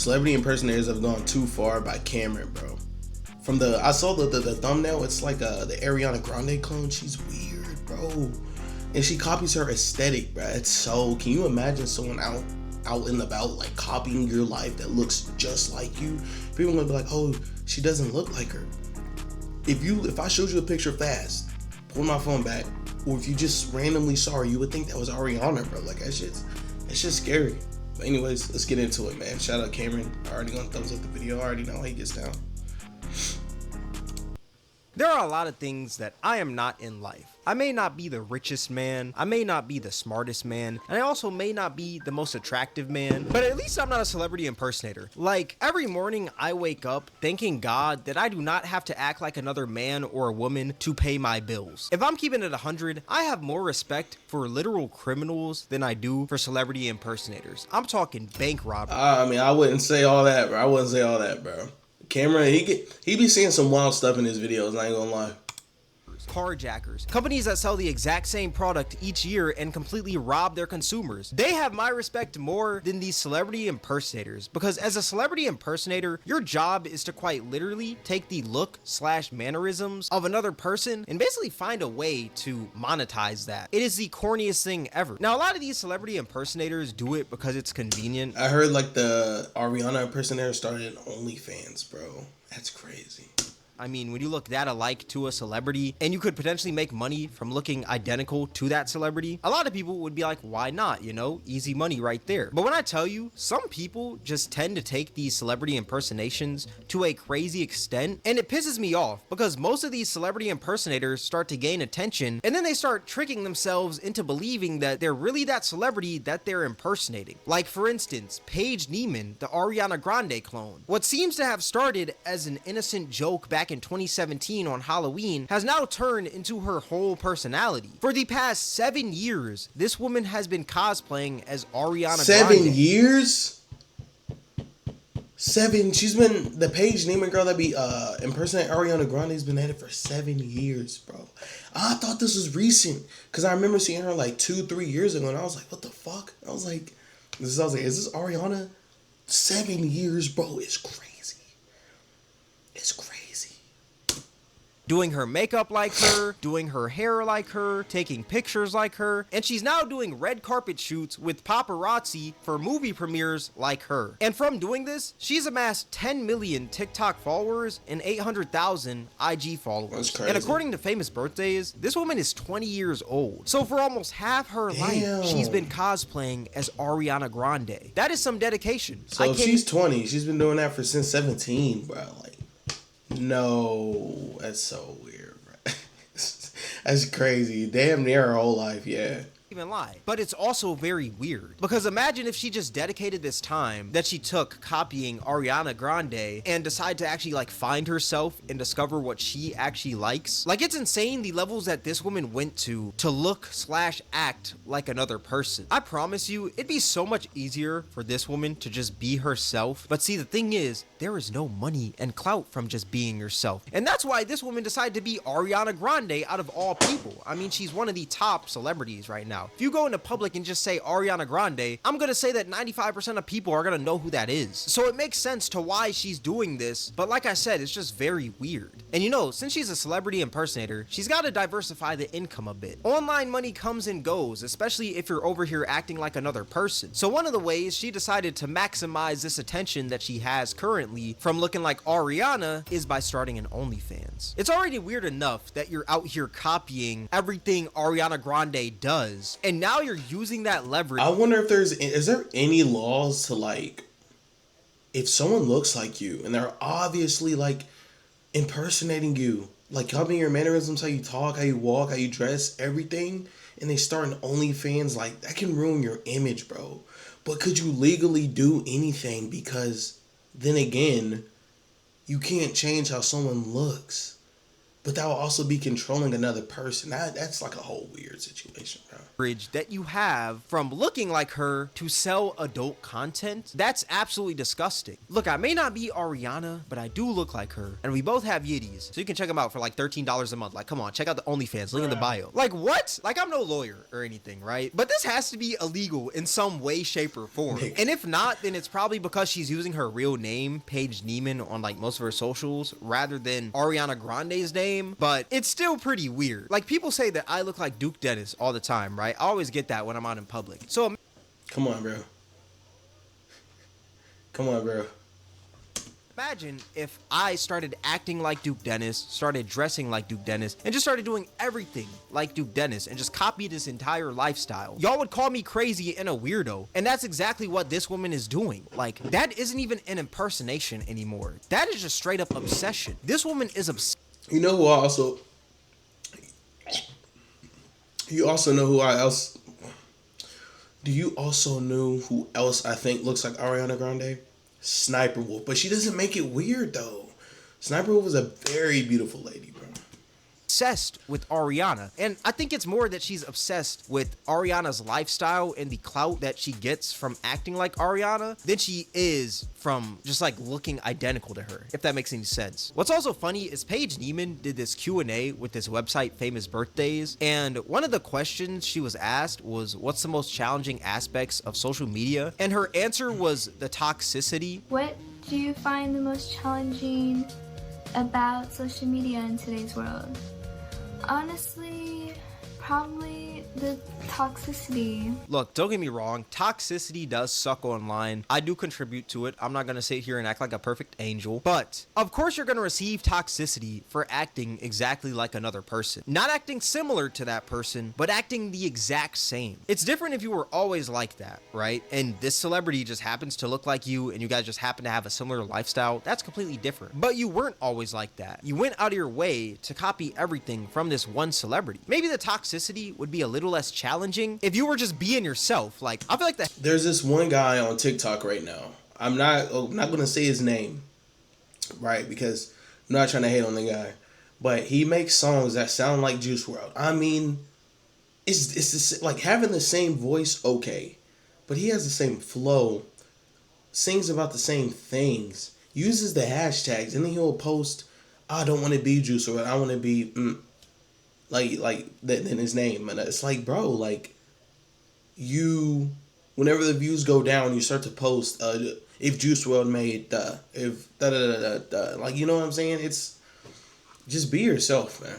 Celebrity Impersonators Have Gone Too Far by Kameron, bro. I saw the thumbnail. It's like the Ariana Grande clone. She's weird, bro, and she copies her aesthetic, bro. Can you imagine someone out and about like copying your life that looks just like you? People are gonna be like, oh, she doesn't look like her. If I showed you a picture fast, pull my phone back, or if you just randomly saw her, you would think that was Ariana, bro. Like it's just scary. But anyways, let's get into it, man. Shout out Kameron. I already gonna thumbs up the video. I already know how he gets down. There are a lot of things that I am not in life. I may not be the richest man, I may not be the smartest man, and I also may not be the most attractive man, but at least I'm not a celebrity impersonator. Like, every morning I wake up thanking God that I do not have to act like another man or a woman to pay my bills. If I'm keeping it 100, I have more respect for literal criminals than I do for celebrity impersonators. I'm talking bank robbery. I wouldn't say all that, bro. Kameron, he be seeing some wild stuff in his videos, I ain't gonna lie. Carjackers, companies that sell the exact same product each year and completely rob their consumers. They have my respect more than these celebrity impersonators, because as a celebrity impersonator, your job is to quite literally take the look/mannerisms of another person and basically find a way to monetize that. It is the corniest thing ever. Now, a lot of these celebrity impersonators do it because it's convenient. I heard like the Ariana impersonator started OnlyFans, bro. That's crazy. I mean, when you look that alike to a celebrity and you could potentially make money from looking identical to that celebrity, a lot of people would be like, why not? You know, easy money right there. But when I tell you, some people just tend to take these celebrity impersonations to a crazy extent, and it pisses me off because most of these celebrity impersonators start to gain attention and then they start tricking themselves into believing that they're really that celebrity that they're impersonating. Like, for instance, Paige Neiman, the Ariana Grande clone. What seems to have started as an innocent joke back in 2017 on Halloween has now turned into her whole personality. For the past 7 years, this woman has been cosplaying as Ariana Grande. 7 years? She's been the Paige Neiman girl that be impersonating Ariana Grande's been at it for 7 years, bro. I thought this was recent because I remember seeing her like 2-3 years ago, and I was like, what the fuck? I was like, is this Ariana? 7 years, bro. It's crazy. It's crazy. Doing her makeup like her, doing her hair like her, taking pictures like her, and she's now doing red carpet shoots with paparazzi for movie premieres like her. And from doing this, she's amassed 10 million TikTok followers and 800,000 IG followers. That's crazy. And according to Famous Birthdays, this woman is 20 years old. So for almost half her life, she's been cosplaying as Ariana Grande. That is some dedication. So if she's 20, she's been doing that since 17, bro. Like, no, that's so weird, bro. That's crazy. Damn near her whole life, yeah. Even lie. But it's also very weird, because imagine if she just dedicated this time that she took copying Ariana Grande and decided to actually like find herself and discover what she actually likes. Like, it's insane the levels that this woman went to look/act like another person. I promise you, it'd be so much easier for this woman to just be herself. But see, the thing is, there is no money and clout from just being yourself. And that's why this woman decided to be Ariana Grande out of all people. I mean, she's one of the top celebrities right now. If you go into public and just say Ariana Grande, I'm gonna say that 95% of people are gonna know who that is. So it makes sense to why she's doing this, but like I said, it's just very weird. And you know, since she's a celebrity impersonator, she's gotta diversify the income a bit. Online money comes and goes, especially if you're over here acting like another person. So one of the ways she decided to maximize this attention that she has currently from looking like Ariana is by starting an OnlyFans. It's already weird enough that you're out here copying everything Ariana Grande does, and now you're using that leverage. I wonder if is there any laws to like, if someone looks like you and they're obviously like impersonating you, like copying your mannerisms, how you talk, how you walk, how you dress, everything, and they start an OnlyFans, like that can ruin your image, bro. But could you legally do anything? Because then again, you can't change how someone looks. but that will also be controlling another person. That's like a whole weird situation, bro. That you have from looking like her to sell adult content, that's absolutely disgusting. Look, I may not be Ariana, but I do look like her, and we both have Yiddies, so you can check them out for like $13 a month. Like, come on, check out the OnlyFans, link in the bio. Like, what? Like, I'm no lawyer or anything, right? But this has to be illegal in some way, shape, or form. And if not, then it's probably because she's using her real name, Paige Neiman, on like most of her socials, rather than Ariana Grande's name. But it's still pretty weird. Like, people say that I look like Duke Dennis all the time, right? I always get that when I'm out in public. So come on, bro. Come on, bro. Imagine if I started acting like Duke Dennis, started dressing like Duke Dennis, and just started doing everything like Duke Dennis and just copied his entire lifestyle. Y'all would call me crazy and a weirdo. And that's exactly what this woman is doing. Like, that isn't even an impersonation anymore. That is just straight up obsession. This woman is obsessed. You know who also... You also know who else... Do you also know who else I think looks like Ariana Grande? Sniper Wolf. But she doesn't make it weird, though. Sniper Wolf is a very beautiful lady, bro. Obsessed with Ariana, and I think it's more that she's obsessed with Ariana's lifestyle and the clout that she gets from acting like Ariana than she is from just like looking identical to her, if that makes any sense. What's also funny is Paige Neiman did this Q&A with this website Famous Birthdays, and one of the questions she was asked was, what's the most challenging aspects of social media? And her answer was the toxicity. What do you find the most challenging about social media in today's world? Honestly, probably the toxicity. Look, don't get me wrong, toxicity does suck online. I do contribute to it. I'm not gonna sit here and act like a perfect angel, but of course you're gonna receive toxicity for acting exactly like another person. Not acting similar to that person, but acting the exact same. It's different if you were always like that, right? And this celebrity just happens to look like you and you guys just happen to have a similar lifestyle. That's completely different. But you weren't always like that. You went out of your way to copy everything from this one celebrity. Maybe the toxicity would be a little less challenging if you were just being yourself. Like, I feel like that. There's this one guy on TikTok right now. I'm not gonna say his name, right? Because I'm not trying to hate on the guy, but he makes songs that sound like Juice WRLD. I mean, it's like having the same voice, okay, but he has the same flow, sings about the same things, uses the hashtags, and then he'll post, I don't want to be Juice WRLD, I want to be like that in his name. And it's like, bro, like, you, whenever the views go down, you start to post if Juice WRLD made like, you know what I'm saying? It's just be yourself, man.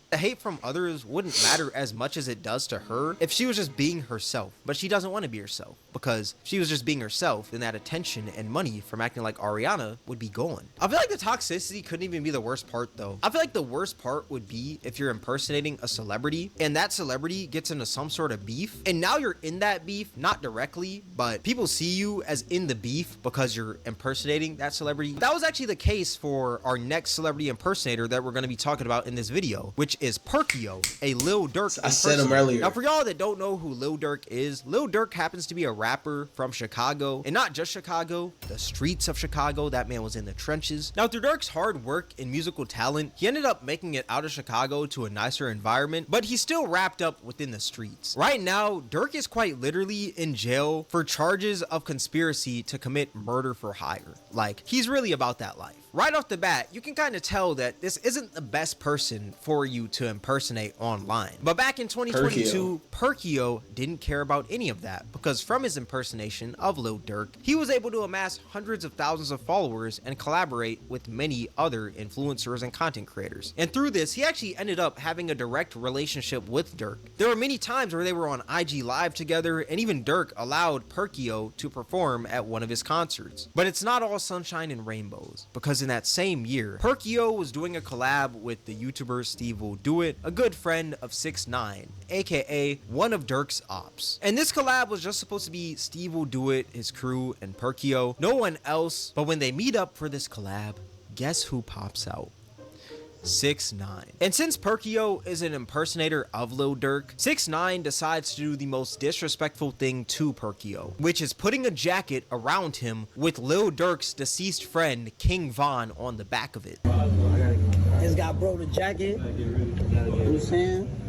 The hate from others wouldn't matter as much as it does to her if she was just being herself. But she doesn't want to be herself, because if she was just being herself, then that attention and money from acting like Ariana would be gone. I feel like the toxicity couldn't even be the worst part, though. I feel like the worst part would be if you're impersonating a celebrity and that celebrity gets into some sort of beef, and now you're in that beef, not directly, but people see you as in the beef because you're impersonating that celebrity. That was actually the case for our next celebrity impersonator that we're going to be talking about in this video, which is Perkio, a Lil Durk. I said him earlier. Now, for y'all that don't know who Lil Durk is, Lil Durk happens to be a rapper from Chicago, and not just Chicago, the streets of Chicago. That man was in the trenches. Now, through Durk's hard work and musical talent, he ended up making it out of Chicago to a nicer environment, but he's still wrapped up within the streets. Right now, Durk is quite literally in jail for charges of conspiracy to commit murder for hire. Like, he's really about that life. Right off the bat, you can kind of tell that this isn't the best person for you to impersonate online. But back in 2022, Perkio didn't care about any of that, because from his impersonation of Lil Durk, he was able to amass hundreds of thousands of followers and collaborate with many other influencers and content creators. And through this, he actually ended up having a direct relationship with Durk. There were many times where they were on IG Live together, and even Durk allowed Perkio to perform at one of his concerts. But it's not all sunshine and rainbows, because in that same year, Perkio was doing a collab with the YouTuber Steve Will Do It, a good friend of 6ix9ine, aka one of Durk's ops. And this collab was just supposed to be Steve Will Do It, his crew, and Perkio, no one else. But when they meet up for this collab, guess who pops out? 6ix9ine. And since Perkio is an impersonator of Lil Durk, 6ix9ine decides to do the most disrespectful thing to Perkio, which is putting a jacket around him with Lil Durk's deceased friend King Von on the back of it. Just got bro the jacket. You know what I'm saying?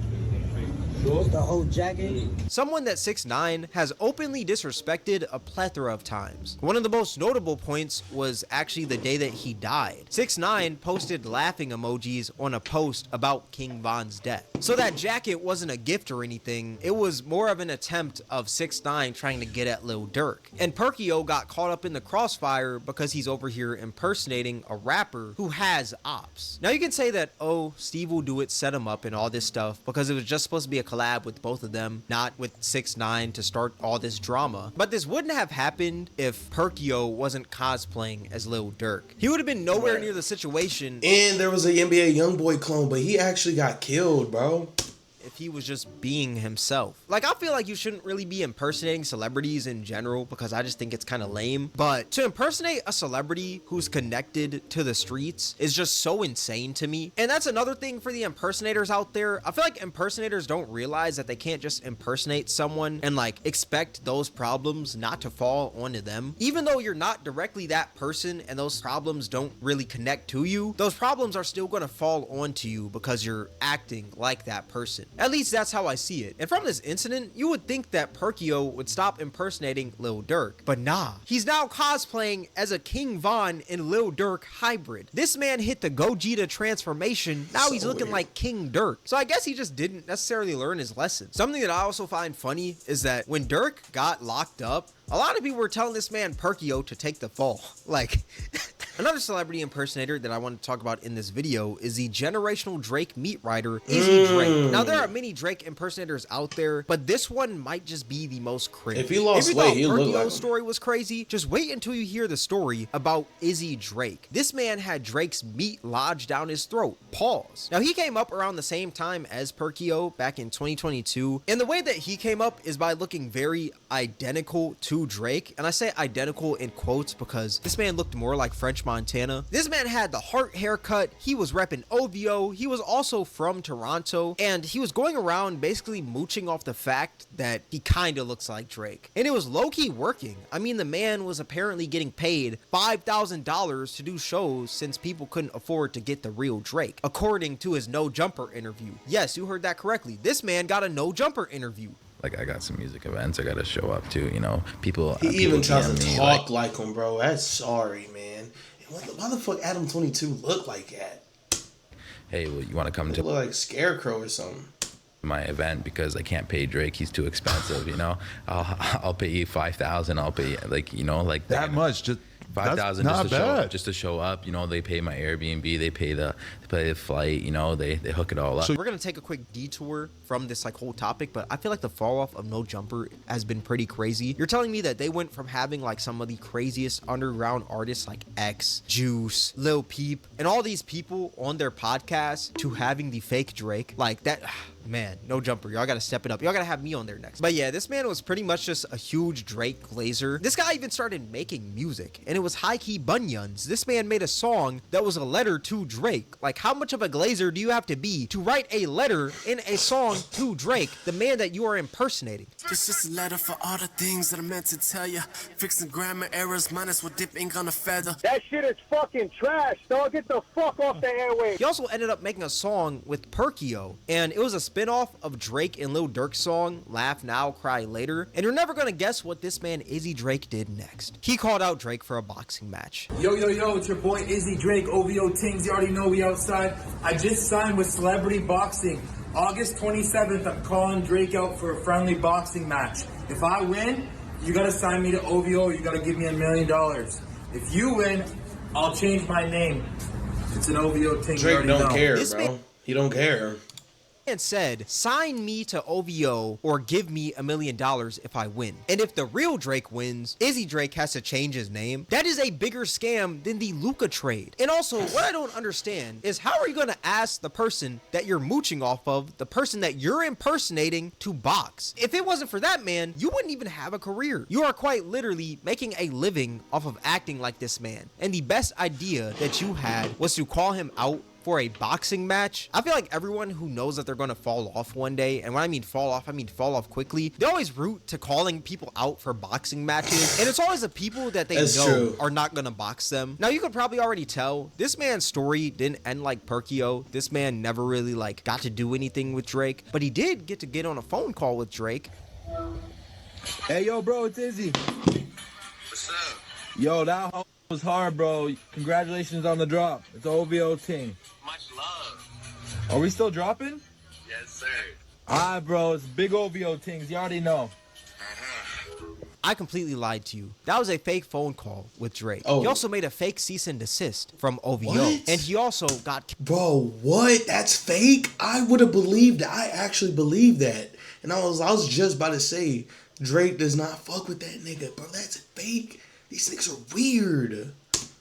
The whole jacket. Someone that 6ix9ine has openly disrespected a plethora of times. One of the most notable points was actually the day that he died. 6ix9ine posted laughing emojis on a post about King Von's death. So that jacket wasn't a gift or anything, it was more of an attempt of 6ix9ine trying to get at Lil Durk. And Perkio got caught up in the crossfire because he's over here impersonating a rapper who has ops. Now you can say that, oh, Steve will do it, set him up and all this stuff, because it was just supposed to be a collab with both of them, not with 6ix9ine to start all this drama. But this wouldn't have happened if Perkio wasn't cosplaying as Lil Durk. He would have been nowhere near the situation. And there was a NBA YoungBoy clone, but he actually got killed, bro. If he was just being himself. Like, I feel like you shouldn't really be impersonating celebrities in general because I just think it's kind of lame. But to impersonate a celebrity who's connected to the streets is just so insane to me. And that's another thing for the impersonators out there. I feel like impersonators don't realize that they can't just impersonate someone and like expect those problems not to fall onto them. Even though you're not directly that person and those problems don't really connect to you, those problems are still going to fall onto you because you're acting like that person. At least that's how I see it. And from this incident, you would think that Perkio would stop impersonating Lil Durk, but nah. He's now cosplaying as a King Von and Lil Durk hybrid. This man hit the Gogeta transformation. Now he's looking like King Durk. So I guess he just didn't necessarily learn his lesson. Something that I also find funny is that when Durk got locked up, a lot of people were telling this man Perkio to take the fall. Like, another celebrity impersonator that I want to talk about in this video is the generational Drake meat rider, Izzy Drake. Now, there are many Drake impersonators out there, but this one might just be the most crazy. If he lost weight, he looked like him. Perkio's story was crazy, just wait until you hear the story about Izzy Drake. This man had Drake's meat lodged down his throat. Pause. Now, he came up around the same time as Perkio back in 2022, and the way that he came up is by looking very identical to Drake, and I say identical in quotes because this man looked more like French Montana. This man had the heart haircut, he was repping OVO, he was also from Toronto, and he was going around basically mooching off the fact that he kinda looks like Drake. And it was low-key working. I mean, the man was apparently getting paid $5,000 to do shows since people couldn't afford to get the real Drake, according to his No Jumper interview. Yes, you heard that correctly. This man got a No Jumper interview. Like, I got some music events I gotta show up to, you know. People. He people even tries to DM me, talk like him, bro. That's sorry, man. Why the fuck Adam 22 look like that? Hey, well, you want to come to look like Scarecrow or something? My event because I can't pay Drake. He's too expensive, you know. I'll pay you $5,000. I'll pay, like, you know, like that much. Just $5,000 just to show up. You know, they pay my Airbnb, they pay the flight, you know, they hook it all up. So we're gonna take a quick detour from this like whole topic, but I feel like the fall off of No Jumper has been pretty crazy. You're telling me that they went from having like some of the craziest underground artists like X, Juice, Lil Peep, and all these people on their podcast to having the fake Drake like that. Man, No Jumper, y'all gotta step it up. Y'all gotta have me on there next. But yeah, this man was pretty much just a huge Drake glazer. This guy even started making music, and it was high-key bunions. This man made a song that was a letter to Drake. Like, how much of a glazer do you have to be to write a letter in a song to Drake, the man that you are impersonating? It's just a letter for all the things that I meant to tell you. Fixing grammar errors, minus with dip ink on a feather. That shit is fucking trash, dog. Get the fuck off the airwaves. He also ended up making a song with Perkio, and it was a spin-off of Drake and Lil Durk's song, Laugh Now, Cry Later. And you're never gonna guess what this man Izzy Drake did next. He called out Drake for a boxing match. Yo, it's your boy Izzy Drake, OVO Tings. You already know we outside. I just signed with Celebrity Boxing. August 27th, I'm calling Drake out for a friendly boxing match. If I win, you gotta sign me to OVO, you gotta give me $1 million. If you win, I'll change my name. It's an OVO Ting. Drake don't care, bro. He don't care. And said, sign me to OVO or give me $1 million if I win. And if the real Drake wins, Izzy Drake has to change his name. That is a bigger scam than the Luka trade. And also, what I don't understand is how are you going to ask the person that you're mooching off of, the person that you're impersonating, to box? If it wasn't for that man, you wouldn't even have a career. You are quite literally making a living off of acting like this man. And the best idea that you had was to call him out for a boxing match. I feel like everyone who knows that they're gonna fall off one day, and when I mean fall off, I mean fall off quickly, they always root to calling people out for boxing matches, and it's always the people that they know are not gonna box them. Now you could probably already tell this man's story didn't end like Perkio. This man never really like got to do anything with Drake, but he did get on a phone call with Drake. Hey yo bro, it's Izzy. What's up? Yo, that was hard, bro. Congratulations on the drop. It's OVO team. Much love. Are we still dropping? Yes, sir. Alright, bro. It's big OVO things. You already know. I completely lied to you. That was a fake phone call with Drake. Oh. He also made a fake cease and desist from OVO. What? And he also got... Bro, what? That's fake? I would have believed that. I actually believed that. And I was just about to say, Drake does not fuck with that nigga, bro. That's fake. These niggas are weird.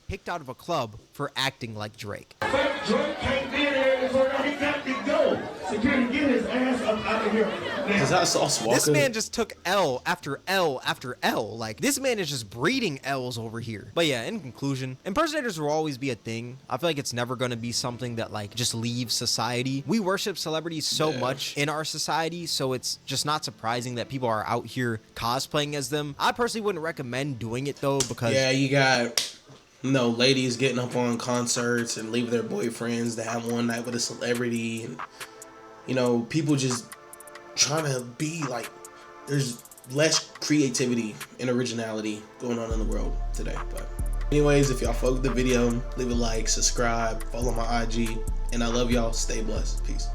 Kicked out of a club for acting like Drake. Drake can't be there, so he got to go. Security, get his ass up out of here. Is that Sauce Walker? This man just took L after L after L. Like, this man is just breeding L's over here. But yeah, in conclusion, impersonators will always be a thing. I feel like it's never going to be something that, like, just leaves society. We worship celebrities so much in our society, so it's just not surprising that people are out here cosplaying as them. I personally wouldn't recommend doing it, though, because... Yeah, you got... ladies getting up on concerts and leave their boyfriends to have one night with a celebrity, and people just trying to be like, there's less creativity and originality going on in the world today. But anyways, if y'all fuck with the video, leave a like, subscribe, follow my IG, and I love y'all. Stay blessed. Peace.